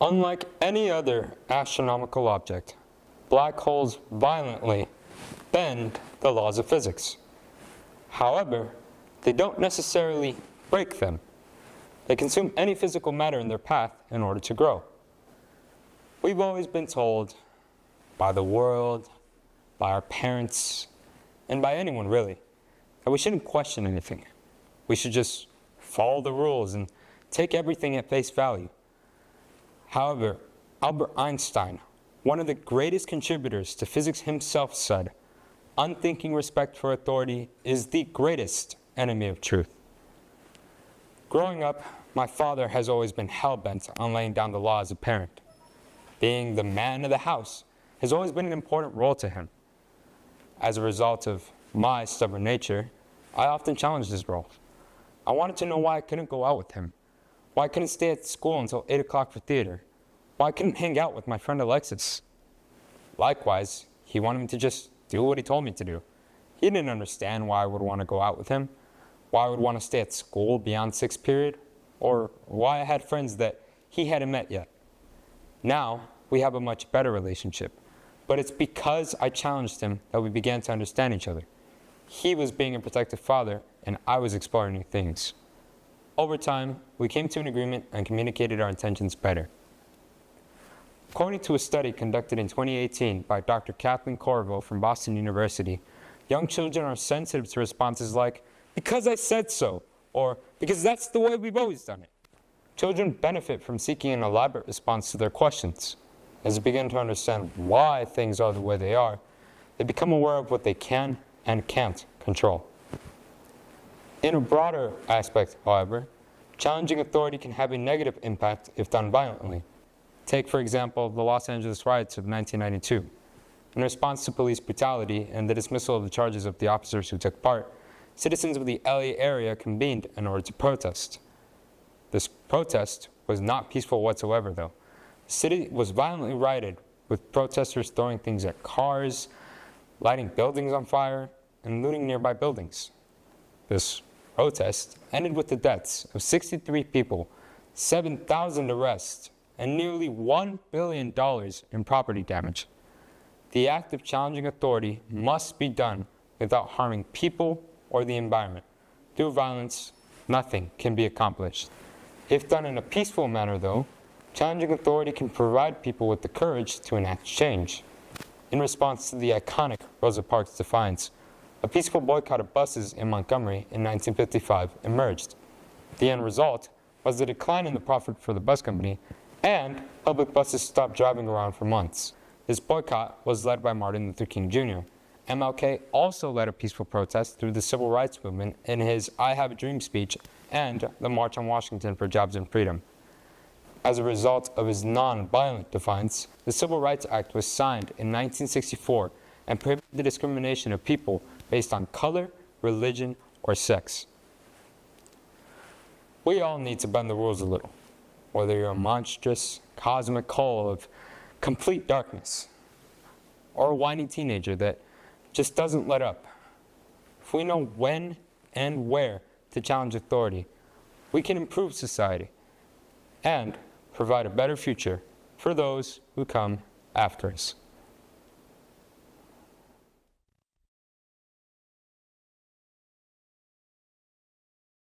Unlike any other astronomical object, black holes violently bend the laws of physics. However, they don't necessarily break them. They consume any physical matter in their path in order to grow. We've always been told by the world, by our parents, and by anyone really, that we shouldn't question anything. We should just follow the rules and take everything at face value. However, Albert Einstein, one of the greatest contributors to physics himself, said, "Unthinking respect for authority is the greatest enemy of truth." Growing up, my father has always been hell-bent on laying down the law as a parent. Being the man of the house has always been an important role to him. As a result of my stubborn nature, I often challenged his role. I wanted to know why I couldn't go out with him, why I couldn't stay at school until 8 o'clock for theater, why I couldn't hang out with my friend Alexis. Likewise, he wanted me to just do what he told me to do. He didn't understand why I would want to go out with him, why I would want to stay at school beyond 6th period, or why I had friends that he hadn't met yet. Now, we have a much better relationship, but it's because I challenged him that we began to understand each other. He was being a protective father, and I was exploring new things. Over time, we came to an agreement and communicated our intentions better. According to a study conducted in 2018 by Dr. Kathleen Corriveau from Boston University, young children are sensitive to responses like, "Because I said so," or "because that's the way we've always done it." Children benefit from seeking an elaborate response to their questions. As they begin to understand why things are the way they are, they become aware of what they can and can't control. In a broader aspect, however, challenging authority can have a negative impact if done violently. Take, for example, the Los Angeles riots of 1992. In response to police brutality and the dismissal of the charges of the officers who took part, citizens of the LA area convened in order to protest. This protest was not peaceful whatsoever, though. The city was violently rioted, with protesters throwing things at cars, lighting buildings on fire, and looting nearby buildings. This protest ended with the deaths of 63 people, 7,000 arrests, and nearly $1 billion in property damage. The act of challenging authority must be done without harming people or the environment. Through violence, nothing can be accomplished. If done in a peaceful manner, though, challenging authority can provide people with the courage to enact change. In response to the iconic Rosa Parks defiance, a peaceful boycott of buses in Montgomery in 1955 emerged. The end result was the decline in the profit for the bus company, and public buses stopped driving around for months. This boycott was led by Martin Luther King Jr. MLK also led a peaceful protest through the civil rights movement in his I Have a Dream speech and the March on Washington for Jobs and Freedom. As a result of his non-violent defiance, the Civil Rights Act was signed in 1964 and prohibited the discrimination of people based on color, religion, or sex. We all need to bend the rules a little, whether you're a monstrous, cosmic hole of complete darkness, or a whiny teenager that just doesn't let up. If we know when and where to challenge authority, we can improve society and provide a better future for those who come after us.